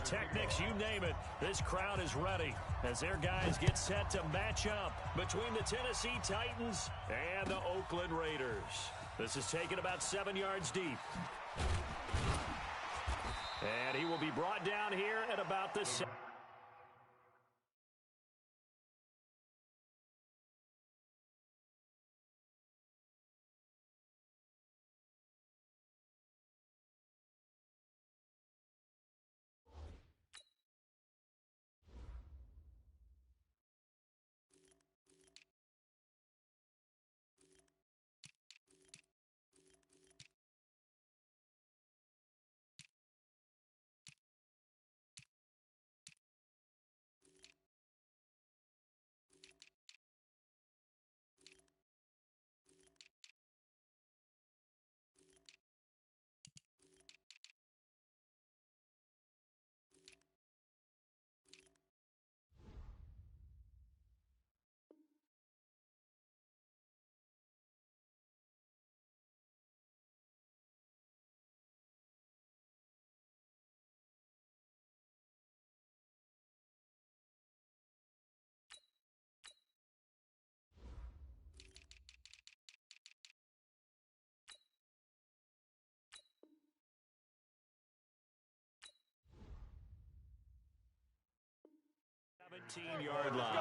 pyrotechnics, you name it. This crowd is ready as their guys get set to match up between the Tennessee Titans and the Oakland Raiders. This is taken about 7 yards deep. And he will be brought down here at about the 7. Yard line.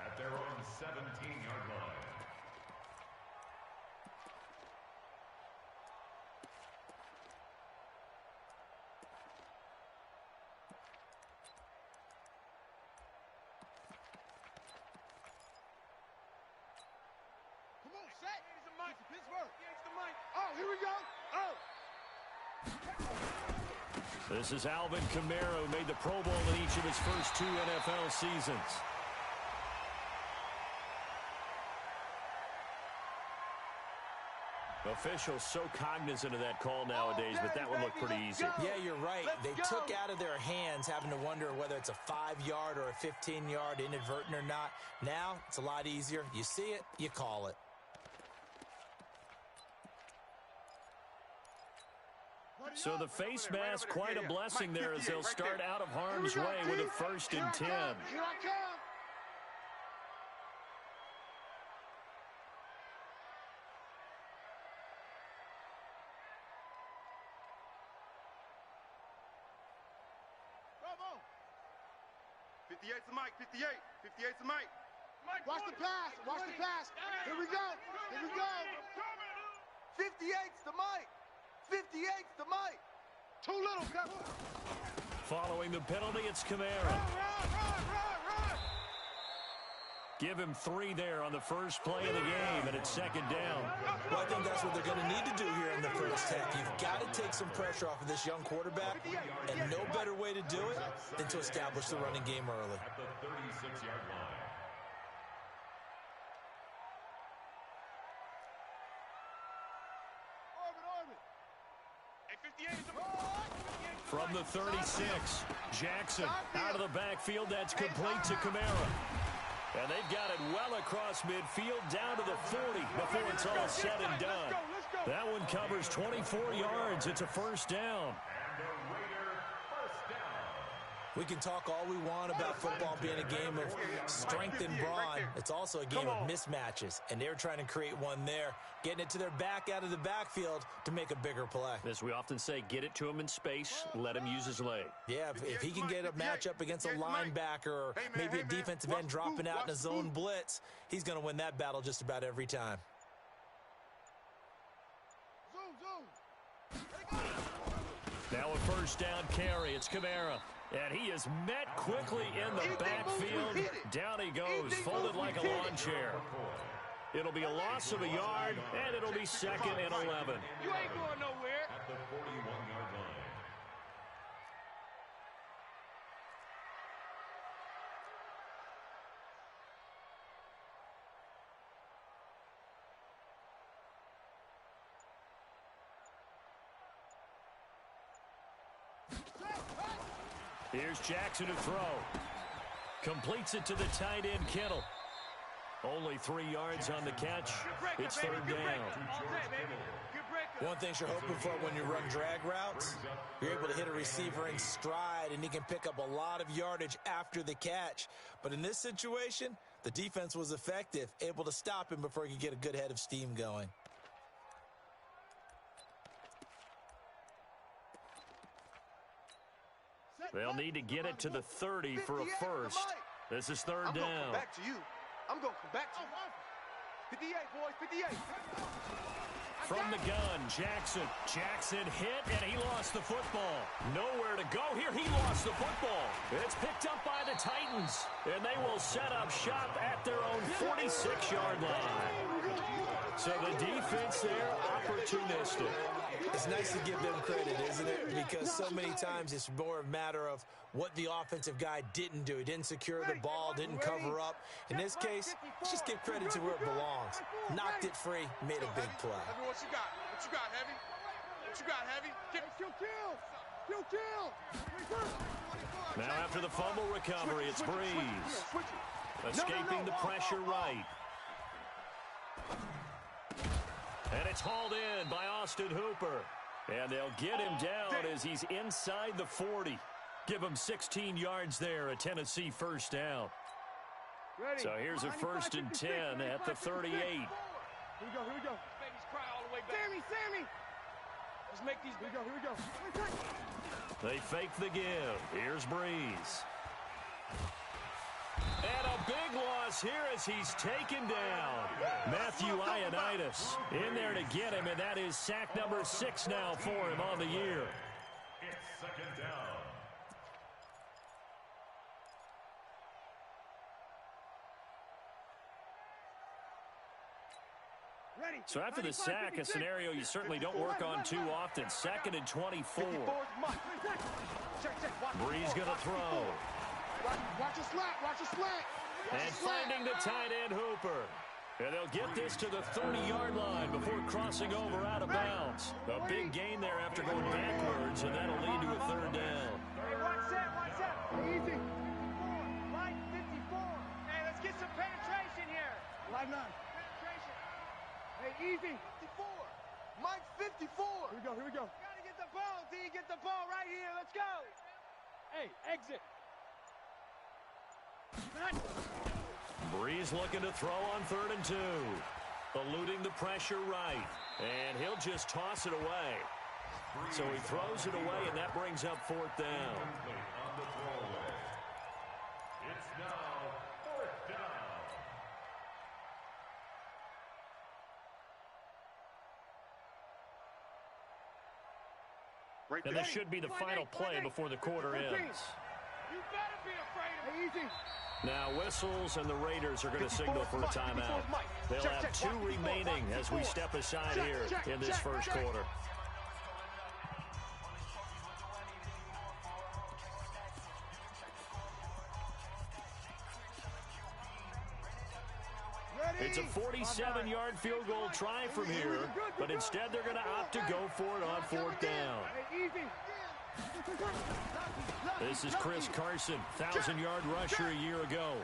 At their own 17-yard line. Come on, set. Here's the mic. Pittsburgh. Here's the mic. Oh, here we go. Oh. This is Alvin Kamara, who made the Pro Bowl in each of his first 2 NFL seasons. Officials so cognizant of that call nowadays, but that one looked pretty easy. Yeah, you're right. They took out of their hands having to wonder whether it's a 5-yard or a 15-yard inadvertent or not. Now, it's a lot easier. You see it, you call it. So the face mask, quite a blessing there as they'll start out of harm's way with a 1st and 10. Here I come. Bravo. 58's the mic, 58. 58's the mic. Watch the pass. Watch the pass. Here we go. Here we go. 58's the mic. 58's the mic. Too little, Kevin. Following the penalty, it's Kamara. Run. Give him 3 there on the first play of the game, and it's 2nd down. Well, I think that's what they're going to need to do here in the first half. You've got to take some pressure off of this young quarterback, and no better way to do it than to establish the running game early. At the 36-yard line. From the 36, Jackson out of the backfield. That's complete to Kamara. And they've got it well across midfield down to the 40 before it's all said and done. That one covers 24 yards. It's a 1st down. We can talk all we want about football being a game of strength and brawn. It's also a game of mismatches, and they're trying to create one there, getting it to their back out of the backfield to make a bigger play. As we often say, get it to him in space, let him use his leg. Yeah, if he can get a matchup against a linebacker or maybe a defensive end dropping out in a zone blitz, he's going to win that battle just about every time. Now a 1st down carry. It's Kamara. And he is met quickly in the backfield. Down he goes, folded like a lawn chair. It'll be a loss of a yard, and it'll be 2nd and 11. You ain't going nowhere. At the 41-yard line. Here's Jackson to throw. Completes it to the tight end, Kittle. Only 3 yards on the catch. It's 3rd down. One thing you're hoping for when you run drag routes, you're able to hit a receiver in stride, and he can pick up a lot of yardage after the catch. But in this situation, the defense was effective, able to stop him before he could get a good head of steam going. They'll need to get it to the 30 for a first. This is third down. I'm going to come back to you. I'm going to come back to you. 58, boys, 58. From the gun, Jackson. Jackson hit, and he lost the football. Nowhere to go here. He lost the football. It's picked up by the Titans, and they will set up shop at their own 46-yard line. So the defense there, opportunistic. It's nice to give them credit, isn't it? Because so many times it's more a matter of what the offensive guy didn't do. He didn't secure the ball, didn't cover up. In this case, let's just give credit to where it belongs. Knocked it free, made a big play. Heavy, what you got? What you got, Heavy? What you got, Heavy? Kill! Now after the fumble recovery, it's Breeze. Escaping the pressure right. And it's hauled in by Austin Hooper. And they'll get him down as he's inside the 40. Give him 16 yards there, a Tennessee first down. So here's a 1st and 10 at the 38. Here we go. Babies cry all the way back. Sammy! Let's make these. Here we go. They fake the give. Here's Breeze. And a big loss here as he's taken down. Matthew Ioannidis in there to get him, and that is sack number 6 now for him on the year. It's second down. So after the sack, a scenario you certainly don't work on too often. 2nd and 24. Breeze going to throw. Watch your slant. And finding the tight end, Hooper. And they'll get this to the 30-yard line before crossing over out of bounds. A big gain there after going backwards, and that'll lead to a 3rd down. Hey, watch that. Easy. Line 54. Hey, let's get some penetration here. Line 9. Penetration. Hey, easy. 54. Mike 54. Here we go. Gotta get the ball, D. Get the ball right here. Let's go. Hey, exit. Breeze looking to throw on 3rd and 2. Eluding the pressure right. And he'll just toss it away. So he throws it away, and that brings up 4th down. On the throwaway. It's now 4th down. Right And there. this should be the final play before the quarter ends. You better be afraid of me. Easy. Now whistles, and the Raiders are going to signal for a timeout. They'll have 2 remaining as we step aside here in this first quarter. It's a 47-yard field goal try from here, but instead they're going to opt to go for it on 4th down. This is Chris Carson, 1,000-yard rusher a year ago.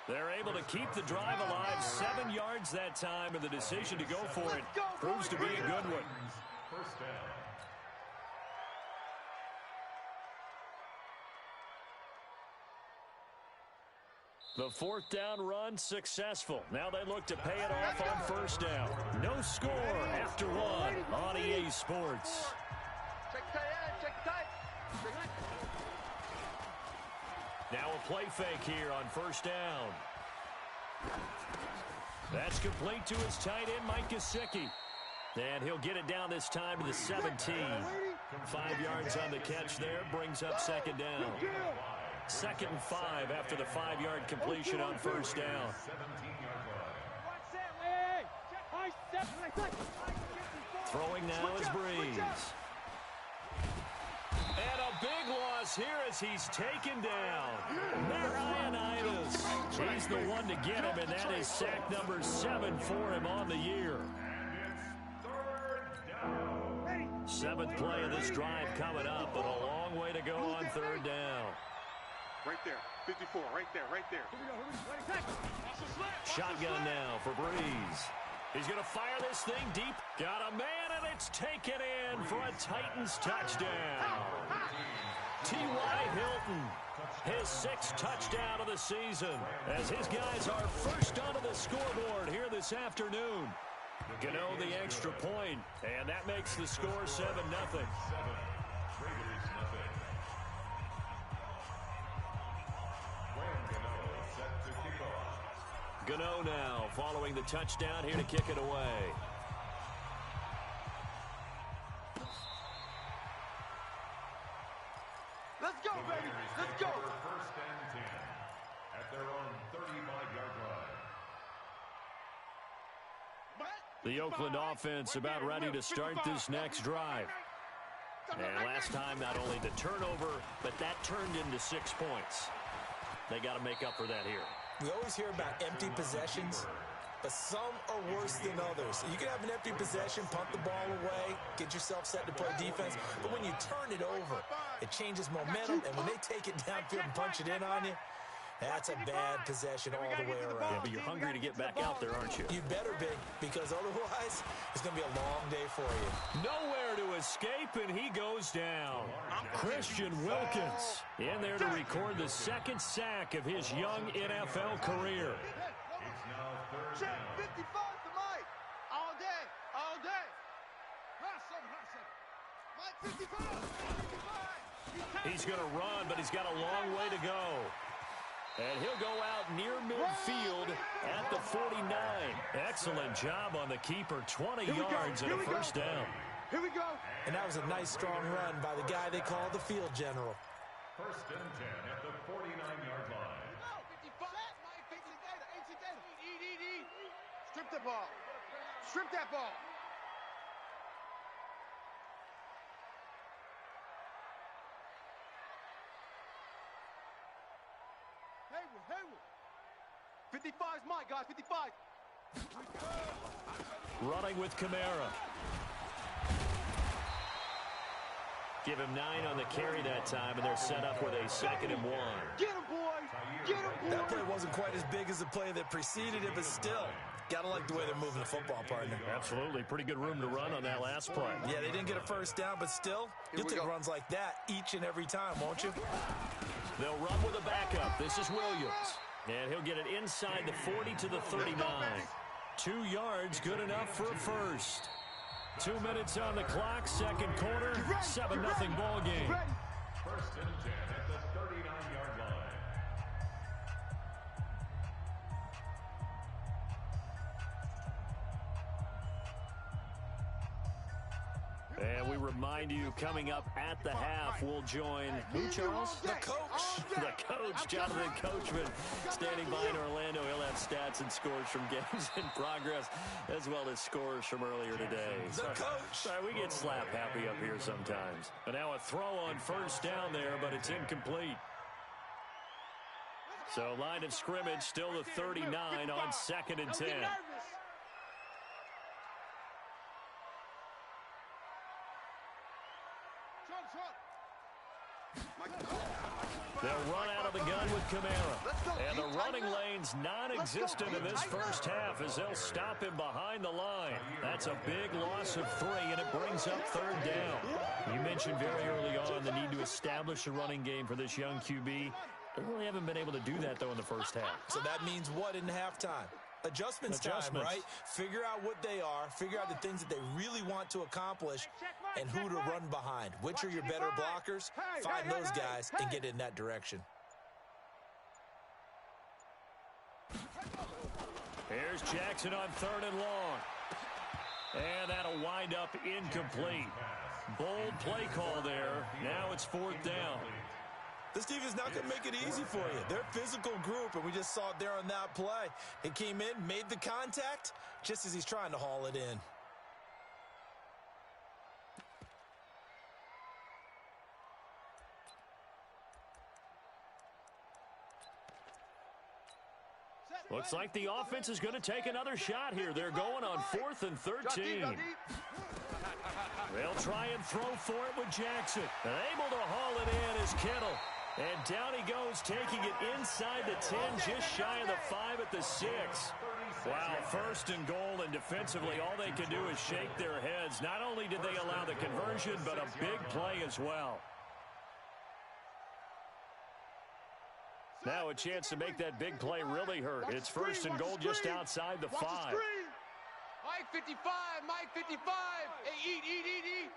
They're able to keep the drive alive, 7 yards that time, and the decision to go for it proves to be a good one. First down. The 4th down run successful. Now they look to pay it off on 1st down. No score after 1 on EA Sports. Now a play fake here on 1st down. That's complete to his tight end, Mike Gesicki. And he'll get it down this time to the 17. 5 yards on the catch there, brings up 2nd down. 2nd and 5 after the 5-yard completion on 1st down. 17-yard line. Throwing now is Breeze. And a big loss here as he's taken down. Ioannidis. He's the one to get him, and that is sack number 7 for him on the year. And it's 3rd down. 7th play of this drive coming up, but a long way to go on 3rd down. Right there. 54. Right there. Shotgun now for Breeze. He's going to fire this thing deep. Got a man, and it's taken in for a Titans touchdown. T.Y. Hilton, his 6th touchdown of the season, as his guys are first onto the scoreboard here this afternoon. Gano the extra point, and that makes the score 7-0. Gano now following the touchdown here to kick it away. Let's go, baby. Let's go. First and 10 at their own 35-yard line. The Oakland offense about ready to start this next drive. And last time, not only the turnover, but that turned into 6 points. They got to make up for that here. We always hear about empty possessions, but some are worse than others. You can have an empty possession, punt the ball away, get yourself set to play defense, but when you turn it over, it changes momentum, and when they take it downfield and punch it in on you, that's a bad possession all the way around. Yeah, but you're hungry to get back out there, aren't you? You better be, because otherwise, it's going to be a long day for you. Nowhere to escape, and he goes down. Christian Wilkins in there to record the 2nd sack of his young NFL career. Check 55 to Mike. All day. All day. Mike 55. He's going to run, but he's got a long way to go. And he'll go out near midfield at the 49. Excellent job on the keeper. 20 yards and a first down. Here we go. And that was a nice, strong run by the guy they call the field general. First and 10 at the 49-yard line. Strip the ball. Strip that ball. Hayward. 55 is mine, guys. 55. Running with Kamara. Give him 9 on the carry that time, and they're set up with a 2nd and 1. Get him, boys. Get him, boys. That play wasn't quite as big as the play that preceded it, but still, gotta like the way they're moving the football, partner. Absolutely. Pretty good room to run on that last play. Yeah, they didn't get a first down, but still, you'll take runs like that each and every time, won't you? They'll run with a backup. This is Williams. And he'll get it inside the 40 to the 39. 2 yards, good enough for a first. 2 minutes on the clock, 2nd quarter, 7-0 ball game. First and 10 at the 39-yard line. And we remind you, coming up at the half, we'll join who, Charles? The coach. The coach, Jonathan Coachman, standing by in Orlando. He'll have stats and scores from games in progress, as well as scores from earlier today. The coach. Sorry, we get slap happy up here sometimes. And now a throw on first down there, but it's incomplete. So line of scrimmage, still the 39 on 2nd and 10. They'll run out of the gun with Kamara. And the running lane's non-existent in this first half as they'll stop him behind the line. That's a big loss of 3, and it brings up 3rd down. You mentioned very early on the need to establish a running game for this young QB. They really haven't been able to do that, though, in the first half. So that means what in halftime? Adjustments time, right? Figure out what they are, figure out the things that they really want to accomplish, and who to run behind. Which are your better blockers? Find those guys and get in that direction. Here's Jackson on 3rd and long. And that'll wind up incomplete. Bold play call there. Now it's 4th down. This defense is not going to make it easy for you. They're a physical group, and we just saw it there on that play. He came in, made the contact, just as he's trying to haul it in. Looks like the offense is going to take another shot here. They're going on 4th and 13. They'll try and throw for it with Jackson. And able to haul it in is Kittle. And down he goes, taking it inside the 10, just shy of the 5 at the 6. Wow, first and goal, and defensively, all they can do is shake their heads. Not only did they allow the conversion, but a big play as well. Now a chance to make that big play really hurt. It's first and goal just outside the 5. Mike 55, Mike 55. Hey, eat.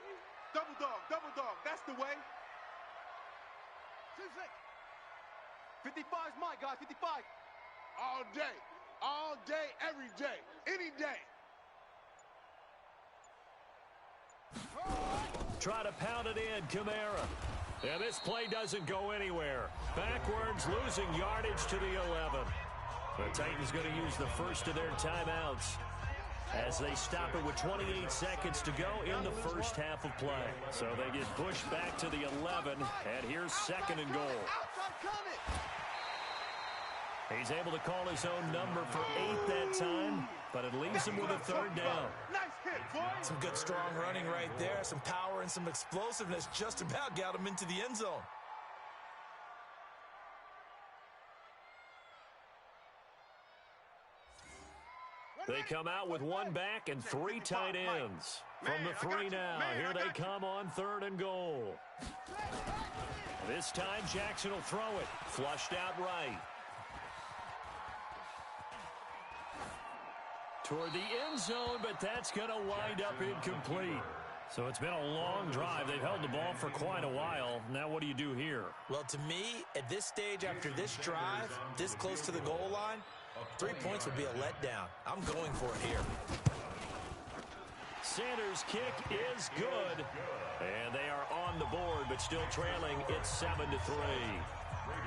Double dog, that's the way. 55's my guy, 55. All day, every day, any day. Try to pound it in, Kamara. And this play doesn't go anywhere. Backwards, losing yardage to the 11. The Titans going to use the first of their timeouts as they stop it with 28 seconds to go in the first half of play. So they get pushed back to the 11, and here's second and goal. He's able to call his own number for 8 that time, but it leaves him with a third down. Nice hit, boy. Some good strong running right there. Some power and some explosiveness just about got him into the end zone. They come out with one back and 3 tight ends. From the 3 now, here they come on third and goal. This time Jackson will throw it. Flushed out right. Toward the end zone, but that's going to wind up incomplete. So it's been a long drive. They've held the ball for quite a while. Now what do you do here? Well, to me, at this stage after this drive, this close to the goal line, 3 points would be a letdown. I'm going for it here. Sanders' kick is good. And they are on the board, but still trailing. It's 7-3.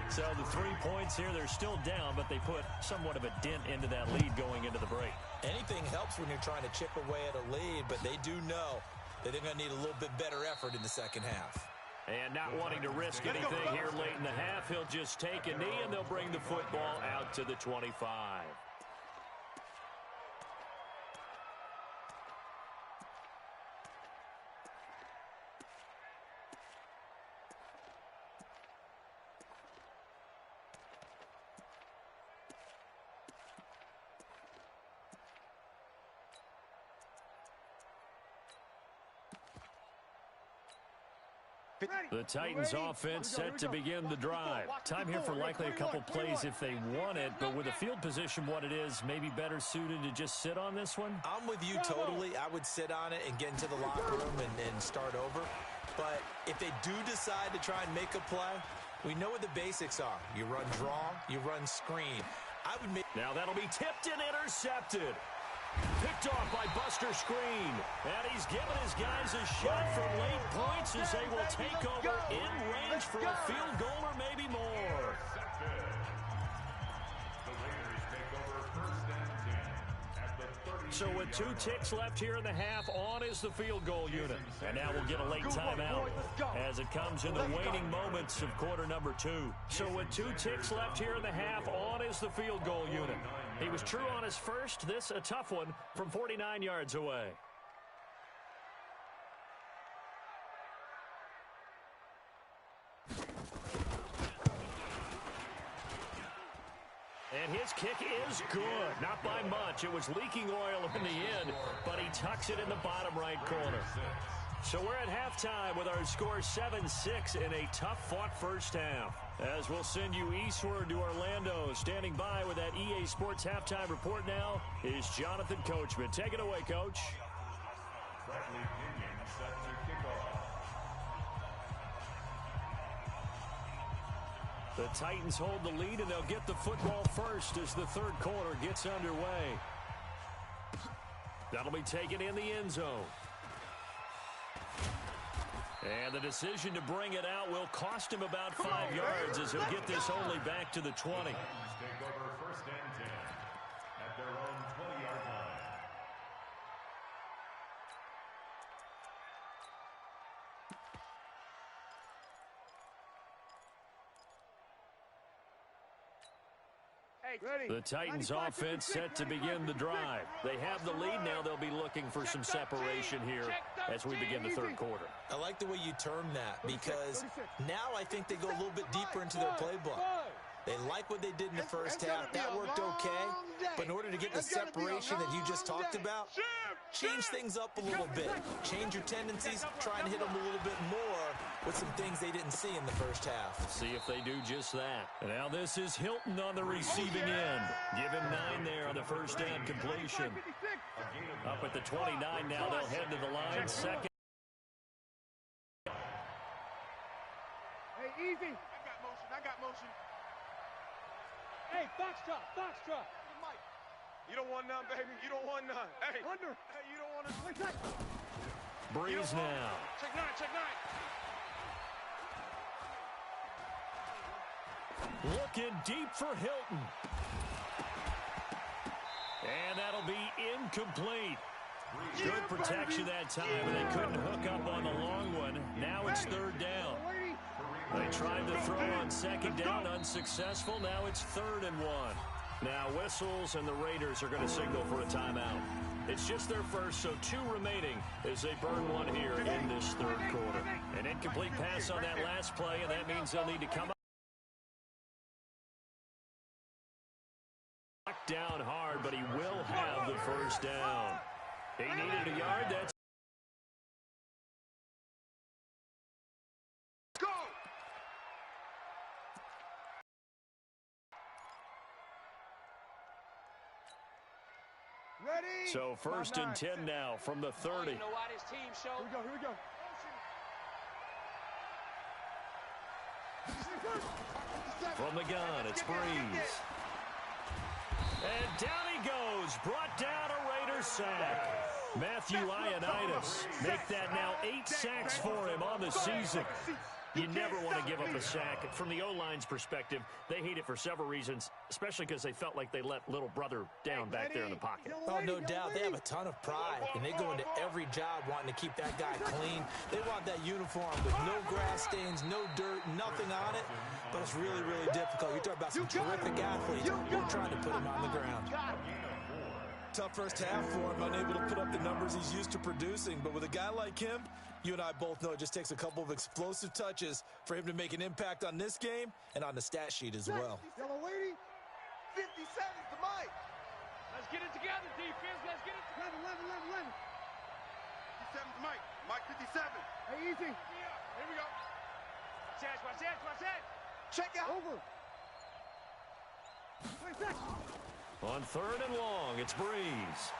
So the 3 points here, they're still down, but they put somewhat of a dent into that lead going into the break. Anything helps when you're trying to chip away at a lead, but they do know that they're going to need a little bit better effort in the second half. And not wanting to risk anything here late in the half, he'll just take a knee, and they'll bring the football out to the 25. The Titans offense set to begin the drive. Time here for likely a couple plays if they want it, but with the field position what it is, maybe better suited to just sit on this one? I'm with you totally. I would sit on it and get into the locker room and start over. But if they do decide to try and make a play, we know what the basics are. You run draw, you run screen. I would make... Now that'll be tipped and intercepted. Picked off by Buster Screen. And he's given his guys a shot for late points as they will take over in range for a field goal or maybe more. So with 2 ticks left here in the half, on is the field goal unit. And now we'll get a late timeout as it comes in the waning moments of quarter number 2. So with 2 ticks left here in the half, on is the field goal unit. He was true on his first. This a tough one from 49 yards away. And his kick is good. Not by much. It was leaking oil in the end, but he tucks it in the bottom right corner. So we're at halftime with our score 7-6 in a tough-fought first half. As we'll send you eastward to Orlando. Standing by with that EA Sports halftime report now is Jonathan Coachman. Take it away, Coach. Bradley Pinion set to kick off. The Titans hold the lead, and they'll get the football first as the third quarter gets underway. That'll be taken in the end zone. And the decision to bring it out will cost him about 5 yards as he'll get this only back to the 20. Take over first and 10 at their own 20-yard line. The Titans offense set to begin the drive. They have the lead now. They'll be looking for some separation here as we begin the third quarter. I like the way you term that because now I think they go a little bit deeper into their playbook. They like what they did in the first half. That worked okay. But in order to get the separation that you just talked about, change things up a little bit. Change your tendencies. Try and hit them a little bit more with some things they didn't see in the first half. See if they do just that. Now this is Hilton on the receiving end. Give him 9 there on the first down completion. Up at the 29 now. They'll head to the line. Second. Hey, easy. I got motion. Hey, foxtrot. You don't want none, baby. You don't want none. Hey. Under. Hey, you don't want to. Breeze now. Check 9. Looking deep for Hilton. And that'll be incomplete. Good protection that time, and they couldn't hook up on the long one. Now it's third down. They tried to throw on second down, unsuccessful. Now it's 3rd and 1. Now whistles, and the Raiders are going to signal for a timeout. It's just their first, so 2 remaining as they burn one here in this third quarter. An incomplete pass on that last play, and that means they'll need to come up. Knocked down hard, but he will have the first down. He needed a yard. That's Go! Ready? so 1st and 10 now from the 30. Here we go. From the gun, it's Breeze. And down he goes. Brought down a Raiders sack. Matthew Ioannidis make that now 8 sacks for him on the season. You never want to give up a sack. From the O-line's perspective, they hate it for several reasons, especially because they felt like they let little brother down back there in the pocket. Oh, no doubt. They have a ton of pride, and they go into every job wanting to keep that guy clean. They want that uniform with no grass stains, no dirt, nothing on it. But it's really, really difficult. You're talking about some terrific athletes. You're trying to put him on the ground. Tough first half for him, unable to put up the numbers he's used to producing. But with a guy like him, you and I both know it just takes a couple of explosive touches for him to make an impact on this game and on the stat sheet as well. Yellow lady. 50 seconds to Mike. Let's get it together, defense. Let's get it together. 11. 57 to Mike. Mike 57. Hey, easy. Here we go. Watch that. Check out. Over. 20 seconds. On 3rd and long, it's Breeze.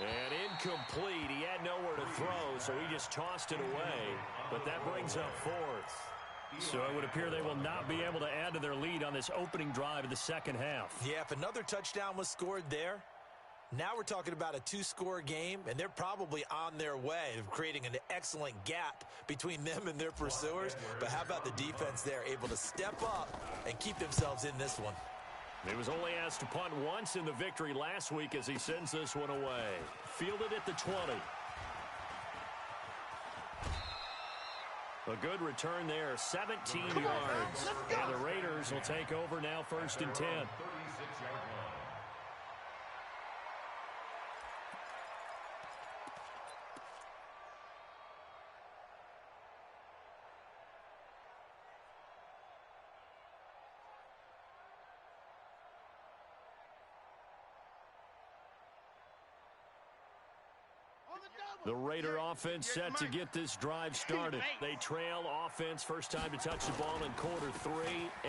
And incomplete. He had nowhere to throw, so he just tossed it away. But that brings up 4th. So it would appear they will not be able to add to their lead on this opening drive of the second half. Yeah, if another touchdown was scored there, now we're talking about a 2-score game, and they're probably on their way of creating an excellent gap between them and their pursuers. But how about the defense there, able to step up and keep themselves in this one? He was only asked to punt once in the victory last week as he sends this one away. Fielded at the 20. A good return there, 17 yards. And the Raiders will take over now 1st and 10. The Raider offense set to get this drive started. They trail offense, first time to touch the ball in quarter 3,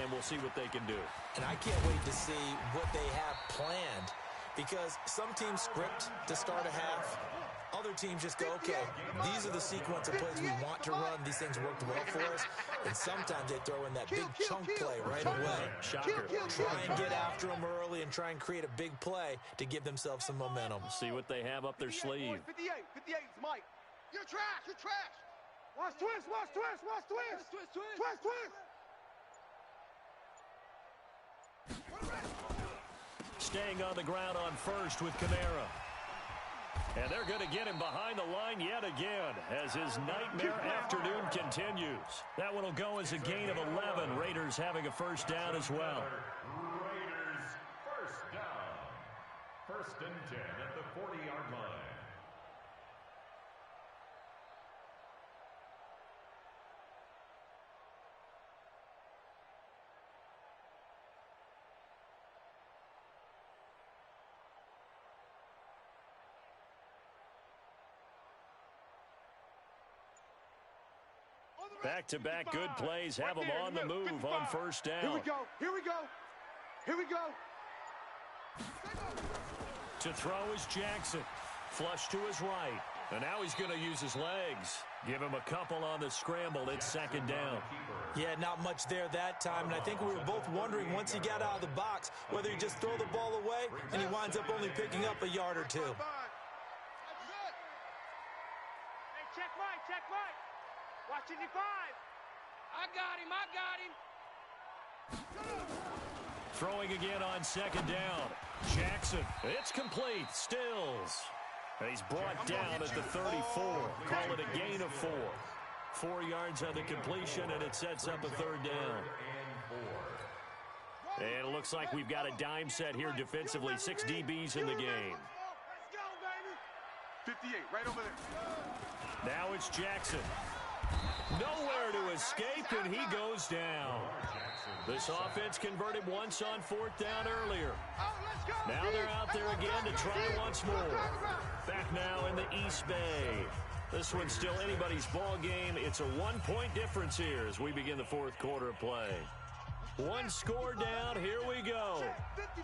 and we'll see what they can do. And I can't wait to see what they have planned, because some teams script to start a half. Other teams just go, okay, these are the sequence of plays we want to run. These things worked well for us. And sometimes they throw in that big chunk play right away. Shocker. Try and get after them early and try and create a big play to give themselves some momentum. See what they have up their sleeve. 58 is Mike. You're trash. Watch twist. Staying on the ground on 1st with Kamara. And they're going to get him behind the line yet again as his nightmare afternoon continues. That one will go as a gain of 11. Raiders having a first down as well. Raiders first down. 1st and 10 at the 40-yard line. Back-to-back good plays have them on the move on first down. Here we go. Here we go. Here we go. To throw is Jackson. Flush to his right. And now he's going to use his legs. Give him a couple on the scramble. It's second down. Yeah, not much there that time. And I think we were both wondering once he got out of the box whether he just throw the ball away and he winds up only picking up a yard or two. Hey, check Mike, check Mike. Watch 55. I got him. Throwing again on second down. Jackson. It's complete. Stills. And he's brought down at the 34. Call it a gain of 4. 4 yards on the completion, and it sets up a third down. And it looks like we've got a dime set here defensively. 6 DBs in the game. Let's go, baby. 58, right over there. Now it's Jackson. Nowhere to escape, and he goes down. This offense converted once on fourth down earlier. Now they're out there again to try once more. Back now in the East Bay. This one's still anybody's ball game. It's a 1-point difference here as we begin the fourth quarter of play. 1 score down. Here we go.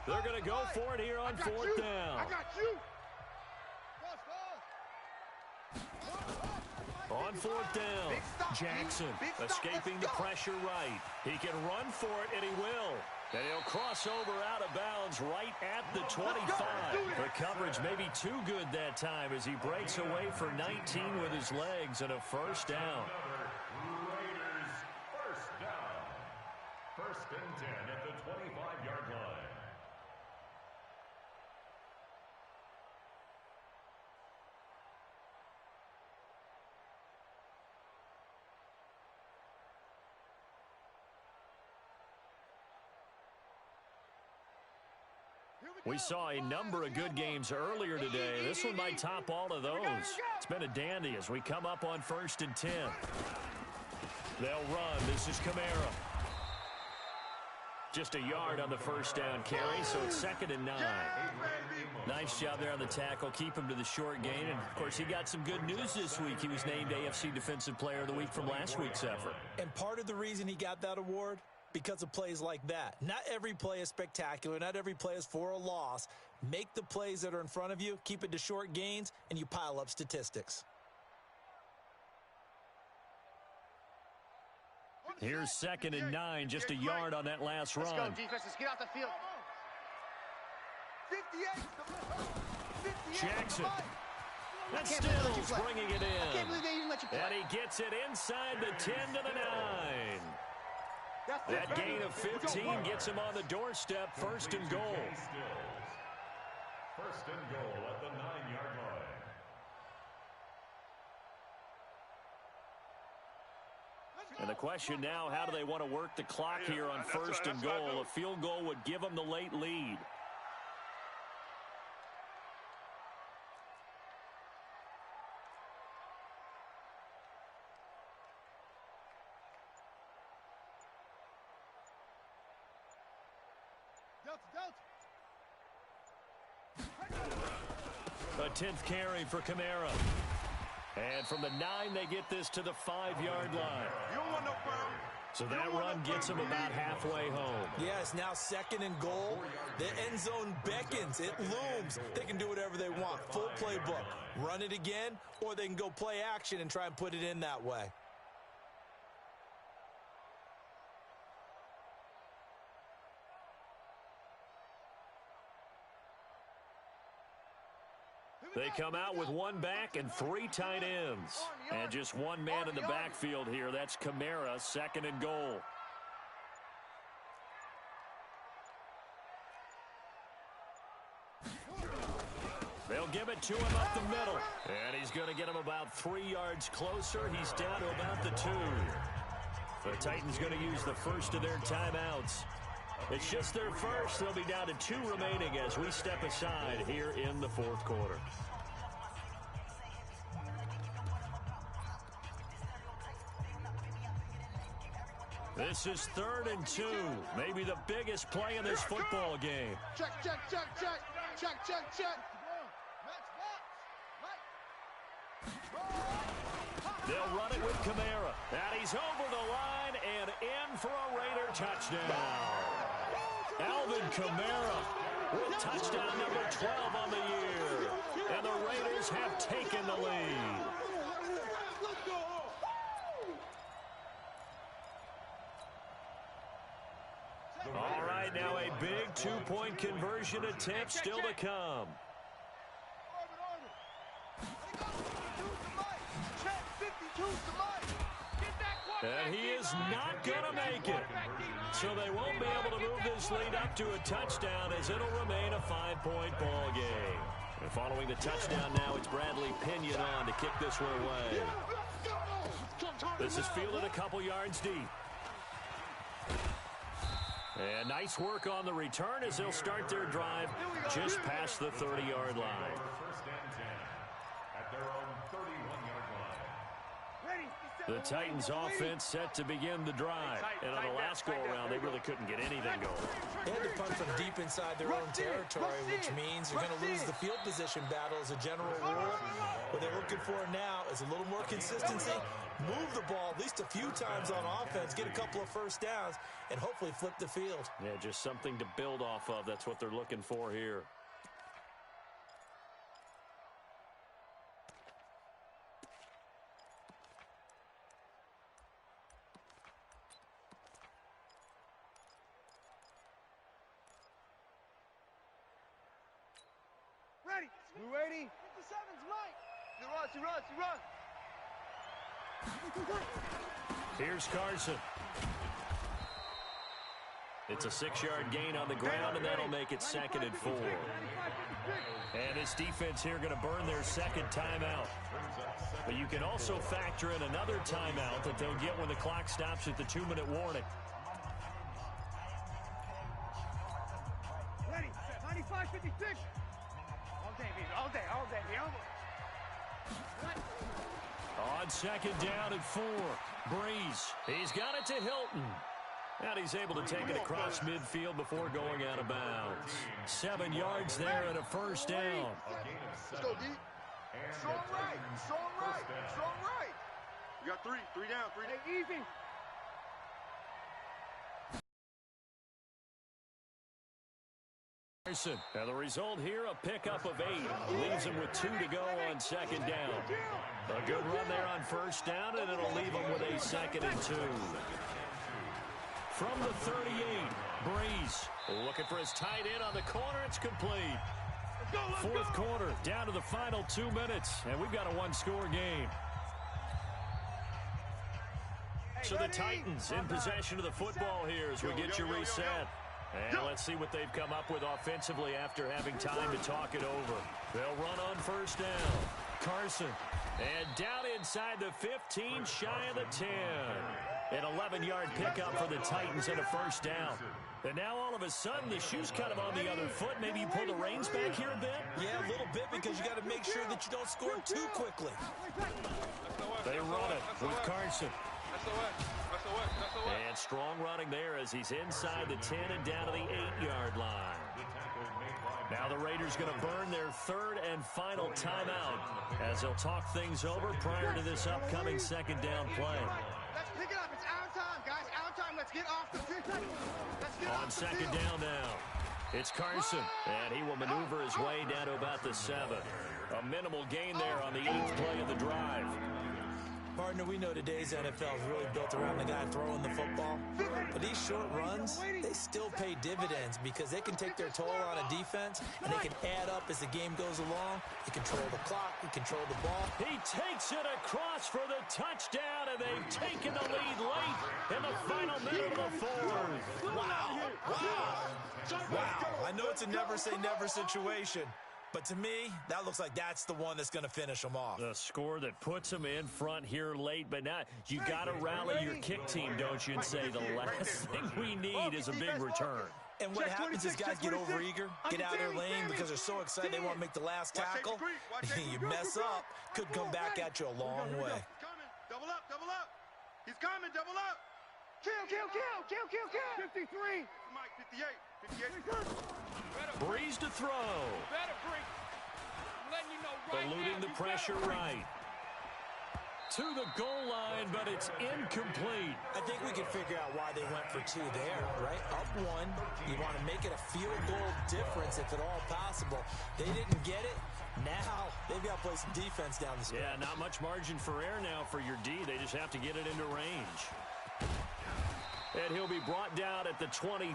They're going to go for it here on fourth down. I got you. On fourth down, Jackson escaping the pressure right. He can run for it, and he will. And he'll cross over out of bounds right at the 25. The coverage may be too good that time as he breaks away for 19 with his legs and a first down. Raiders first down. First and 10 at the 25-yard line. We saw a number of good games earlier today. This one might top all of those. It's been a dandy as we come up on first and 10. They'll run. This is Kamara. Just a yard on the first down carry, so it's second and 9. Nice job there on the tackle. Keep him to the short gain. And, of course, he got some good news this week. He was named AFC Defensive Player of the Week from last week's effort. And part of the reason he got that award, because of plays like that. Not every play is spectacular. Not every play is for a loss. Make the plays that are in front of you, keep it to short gains, and you pile up statistics. Here's second and 9, just a yard on that last run. Let's go, defense. Let's get off the field. 58. Jackson. And I can't believe they let you Stills play. bringing it I can't in. believe they didn't let you play. And he gets it inside the 10 to the 9. That's it, That baby. gain of 15 gets him on the doorstep, first and goal. First and goal at the 9-yard line. And the question now, how do they want to work the clock here on first and goal? A field goal would give them the late lead. A 10th carry for Kamara. And from the 9, they get this to the 5-yard line. You don't want no problem. So that run gets them about halfway home. Yes, now second and goal. The end zone beckons. It looms. They can do whatever they want. Full playbook. Run it again, or they can go play action and try and put it in that way. They come out with 1 back and 3 tight ends. And just 1 man in the backfield here. That's Kamara, second and goal. They'll give it to him up the middle. And he's going to get him about 3 yards closer. He's down to about the 2. The Titans going to use the first of their timeouts. It's just their first. They'll be down to 2 remaining as we step aside here in the fourth quarter. This is 3rd and 2. Maybe the biggest play in this football game. Check, check, check, check. Check, check, check. They'll run it with Kamara. And he's touchdown. Alvin Kamara with touchdown number 12 on the year. And the Raiders have taken the lead. All right, now a big two-point conversion attempt still to come. And he is not going to make it. So they won't be able to move this lead up to a touchdown as it'll remain a 5-point ball game. And following the touchdown now, it's Bradley Pinion on to kick this one away. This is fielded a couple yards deep. And nice work on the return as they'll start their drive just past the 30-yard line. First and 10 at their own 31-yard line. The Titans offense set to begin the drive. And on the last go-around, they really couldn't get anything going. They had to punt from deep inside their own territory, which means you're going to lose the field position battle as a general rule. What they're looking for now is a little more consistency. Move the ball at least a few times on offense, get a couple of first downs, and hopefully flip the field. Yeah, just something to build off of. That's what they're looking for here. Ready. We ready? 57's Mike. He runs. Here's Carson. It's a 6-yard gain on the ground, and that'll make it 2nd and 4. And this defense here going to burn their second timeout. But you can also factor in another timeout that they'll get when the clock stops at the 2-minute warning. Ready. 95, 56. All day, baby. On 2nd down and 4. Breeze. He's got it to Hilton. And he's able to take it across midfield before going out of bounds. 7 yards there and a first down. Let's go, D. Strong right. We got three down. Hey, easy. And the result here, a pickup of 8. Leaves him with 2 to go on 2nd down. A good run there on first down, and it'll leave him with a 2nd and 2. From the 38, Breeze looking for his tight end on the corner. It's complete. Fourth quarter, down to the final 2 minutes, and we've got a one-score game. So the Titans in possession of the football here as we get you reset. And let's see what they've come up with offensively after having time to talk it over. They'll run on first down. Carson. And down inside the 15, shy of the 10. An 11-yard pickup for the Titans and a first down. And now all of a sudden, the shoe's kind of on the other foot. Maybe you pull the reins back here a bit? Yeah, a little bit, because you got to make sure that you don't score too quickly. They run it with Carson. And strong running there as he's inside the 10 and down to the 8-yard line. Now the Raiders going to burn their 3rd and final timeout as they'll talk things over prior to this upcoming 2nd down play. Let's pick it up. It's our time, guys. Our time. Let's get off the field. On 2nd down now, it's Carson, and he will maneuver his way down to about the 7. A minimal gain there on the 8th play of the drive. Partner, we know today's NFL is really built around the guy throwing the football. But these short runs, they still pay dividends because they can take their toll on a defense, and they can add up as the game goes along. They control the clock, they control the ball. He takes it across for the touchdown, and they've taken the lead late in the final minute of the 4th. Wow. I know it's a never-say-never situation. But to me, that looks like that's the one that's going to finish them off. The score that puts them in front here late, but now you got to rally your kick team, don't you, and say the last thing we need is a big return. And what happens is guys get overeager, get out of their lane because they're so excited they want to make the last tackle. You mess up, could come back at you a long way. Double up. He's coming, double up. Kill. 53. Mike, 58. Breeze to throw. Eluding the pressure right. to the goal line, but it's incomplete. I think we can figure out why they went for 2 there, right? Up 1, you want to make it a field goal difference if at all possible. They didn't get it. Now they've got to play some defense down the stretch. Yeah, not much margin for error now for your D. They just have to get it into range. And he'll be brought down at the 23,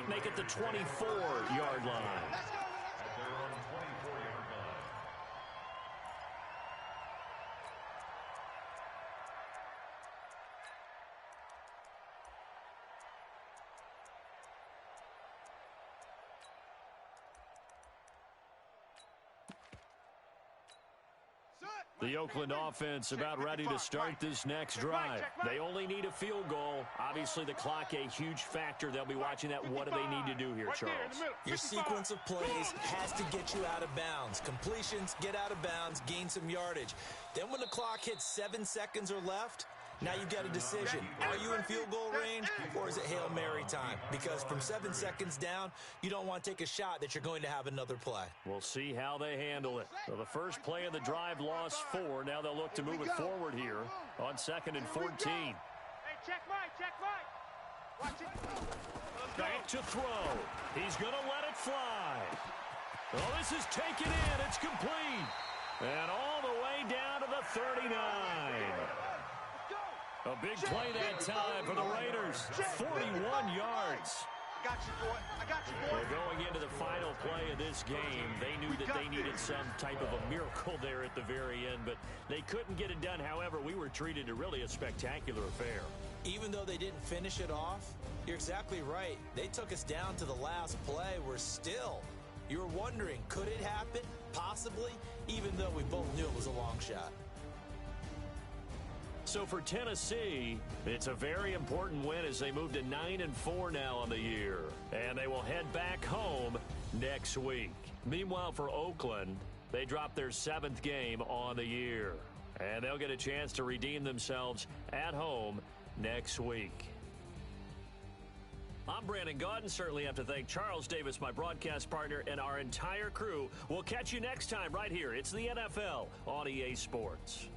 make it the 24-yard line. At their own 24-yard line. The Oakland offense about ready to start this next drive. They only need a field goal. Obviously, the clock a huge factor. They'll be watching that. What do they need to do here, Charles? Your sequence of plays has to get you out of bounds. Completions, get out of bounds, gain some yardage. Then when the clock hits 7 seconds or left, now you've got a decision. Are you in field goal range, or is it Hail Mary time? Because from 7 seconds down, you don't want to take a shot that you're going to have another play. We'll see how they handle it. So the first play of the drive lost 4. Now they'll look to move it forward here on 2nd and 14. Hey, check Mike, check Mike. Watch it. Back to throw. He's going to let it fly. Well, this is taken in. It's complete. And all the way down to the 39. A big play that time for the Raiders. 41 yards. I got you, boy. I got you, boy. Well, going into the final play of this game, they knew that they needed some type of a miracle there at the very end, but they couldn't get it done. However, we were treated to really a spectacular affair. Even though they didn't finish it off, you're exactly right. They took us down to the last play. We're still. You were wondering, could it happen? Possibly, even though we both knew it was a long shot. So for Tennessee, it's a very important win as they move to 9-4 now on the year. And they will head back home next week. Meanwhile, for Oakland, they drop their 7th game on the year. And they'll get a chance to redeem themselves at home next week. I'm Brandon Gaudin. Certainly have to thank Charles Davis, my broadcast partner, and our entire crew. We'll catch you next time right here. It's the NFL on EA Sports.